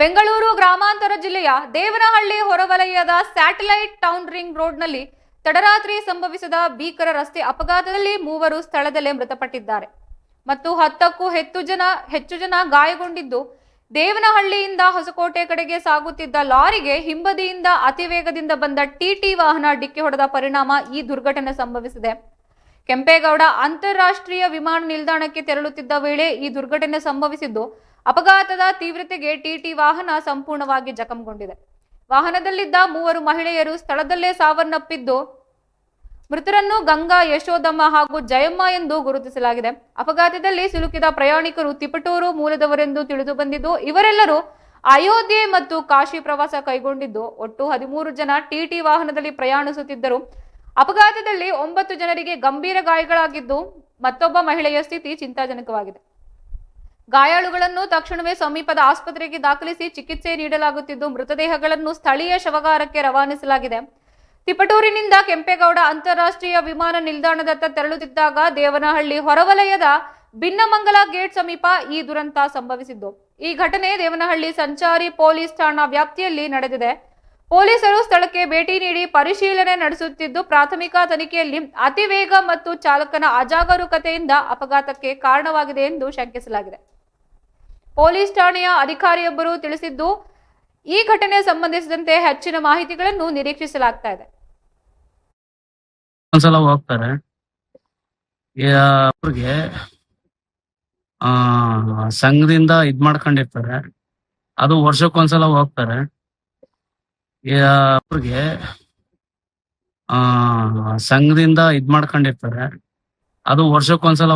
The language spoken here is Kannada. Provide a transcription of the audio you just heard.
ಬೆಂಗಳೂರು ಗ್ರಾಮಾಂತರ ಜಿಲ್ಲೆಯ ದೇವನಹಳ್ಳಿ ಹೊರವಲಯದ ಸ್ಯಾಟಲೈಟ್ ಟೌನ್ ರಿಂಗ್ ರೋಡ್ನಲ್ಲಿ ತಡರಾತ್ರಿ ಸಂಭವಿಸಿದ ಭೀಕರ ರಸ್ತೆ ಅಪಘಾತದಲ್ಲಿ 3 ಸ್ಥಳದಲ್ಲೇ ಮೃತಪಟ್ಟಿದ್ದಾರೆ ಮತ್ತು 10ಕ್ಕೂ ಹೆಚ್ಚು ಜನ ಗಾಯಗೊಂಡಿದ್ದು, ದೇವನಹಳ್ಳಿಯಿಂದ ಹೊಸಕೋಟೆ ಕಡೆಗೆ ಸಾಗುತ್ತಿದ್ದ ಲಾರಿಗೆ ಹಿಂಬದಿಯಿಂದ ಅತಿ ವೇಗದಿಂದ ಬಂದ ಟಿಟಿ ವಾಹನ ಡಿಕ್ಕಿ ಹೊಡೆದ ಪರಿಣಾಮ ಈ ದುರ್ಘಟನೆ ಸಂಭವಿಸಿದೆ. ಕೆಂಪೇಗೌಡ ಅಂತಾರಾಷ್ಟ್ರೀಯ ವಿಮಾನ ನಿಲ್ದಾಣಕ್ಕೆ ತೆರಳುತ್ತಿದ್ದ ವೇಳೆ ಈ ದುರ್ಘಟನೆ ಸಂಭವಿಸಿದ್ದು, ಅಪಘಾತದ ತೀವ್ರತೆಗೆ ಟಿಟಿ ವಾಹನ ಸಂಪೂರ್ಣವಾಗಿ ಜಖಂಗೊಂಡಿದೆ. ವಾಹನದಲ್ಲಿದ್ದ 3 ಮಹಿಳೆಯರು ಸ್ಥಳದಲ್ಲೇ ಸಾವನ್ನಪ್ಪಿದ್ದು, ಮೃತರನ್ನು ಗಂಗಾ, ಯಶೋದಮ್ಮ ಹಾಗೂ ಜಯಮ್ಮ ಎಂದು ಗುರುತಿಸಲಾಗಿದೆ. ಅಪಘಾತದಲ್ಲಿ ಸಿಲುಕಿದ ಪ್ರಯಾಣಿಕರು ತಿಪಟೂರು ಮೂಲದವರೆಂದು ತಿಳಿದು ಬಂದಿದ್ದು, ಇವರೆಲ್ಲರೂ ಅಯೋಧ್ಯೆ ಮತ್ತು ಕಾಶಿ ಪ್ರವಾಸ ಕೈಗೊಂಡಿದ್ದು, ಒಟ್ಟು 13 ಜನ ಟಿಟಿ ವಾಹನದಲ್ಲಿ ಪ್ರಯಾಣಿಸುತ್ತಿದ್ದರು. ಅಪಘಾತದಲ್ಲಿ 9 ಜನರಿಗೆ ಗಂಭೀರ ಗಾಯಗಳಾಗಿದ್ದು, ಮತ್ತೊಬ್ಬ ಮಹಿಳೆಯ ಸ್ಥಿತಿ ಚಿಂತಾಜನಕವಾಗಿದೆ. ಗಾಯಾಳುಗಳನ್ನು ತಕ್ಷಣವೇ ಸಮೀಪದ ಆಸ್ಪತ್ರೆಗೆ ದಾಖಲಿಸಿ ಚಿಕಿತ್ಸೆ ನೀಡಲಾಗುತ್ತಿದ್ದು, ಮೃತದೇಹಗಳನ್ನು ಸ್ಥಳೀಯ ಶವಗಾರಕ್ಕೆ ರವಾನಿಸಲಾಗಿದೆ. ತಿಪಟೂರಿನಿಂದ ಕೆಂಪೇಗೌಡ ಅಂತಾರಾಷ್ಟ್ರೀಯ ವಿಮಾನ ನಿಲ್ದಾಣದತ್ತ ತೆರಳುತ್ತಿದ್ದಾಗ ದೇವನಹಳ್ಳಿ ಹೊರವಲಯದ ಭಿನ್ನಮಂಗಲ ಗೇಟ್ ಸಮೀಪ ಈ ದುರಂತ ಸಂಭವಿಸಿದ್ದು. ಈ ಘಟನೆ ದೇವನಹಳ್ಳಿ ಸಂಚಾರಿ ಪೊಲೀಸ್ ಠಾಣಾ ವ್ಯಾಪ್ತಿಯಲ್ಲಿ ನಡೆದಿದೆ. ಪೊಲೀಸರು ಸ್ಥಳಕ್ಕೆ ಭೇಟಿ ನೀಡಿ ಪರಿಶೀಲನೆ ನಡೆಸುತ್ತಿದ್ದು, ಪ್ರಾಥಮಿಕ ತನಿಖೆಯಲ್ಲಿ ಅತಿ ವೇಗ ಮತ್ತು ಚಾಲಕನ ಅಜಾಗರೂಕತೆಯಿಂದ ಅಪಘಾತಕ್ಕೆ ಕಾರಣವಾಗಿದೆ ಎಂದು ಶಂಕಿಸಲಾಗಿದೆ. ಪೊಲೀಸ್ ಠಾಣೆಯ ಅಧಿಕಾರಿಯೊಬ್ಬರು ತಿಳಿಸಿದ್ದು, ಈ ಘಟನೆ ಸಂಬಂಧಿಸಿದಂತೆ ಹೆಚ್ಚಿನ ಮಾಹಿತಿಗಳನ್ನು ನಿರೀಕ್ಷಿಸಲಾಗ್ತಾ ಇದೆ. ಒಂದ್ಸಲ ಹೋಗ್ತಾರೆ ಅವ್ರಿಗೆ ಸಂಘದಿಂದ ಇದ್ ಮಾಡ್ಕೊಂಡಿರ್ತಾರೆ. ಅದು ವರ್ಷಕ್ಕೊಂದ್ಸಲ ಹೋಗ್ತಾರೆ. ಅವ್ರಿಗೆ ಸಂಘದಿಂದ ಇದ್ ಮಾಡ್ಕೊಂಡಿರ್ತಾರೆ. ಅದು ವರ್ಷಕ್ಕೊಂದ್ಸಲ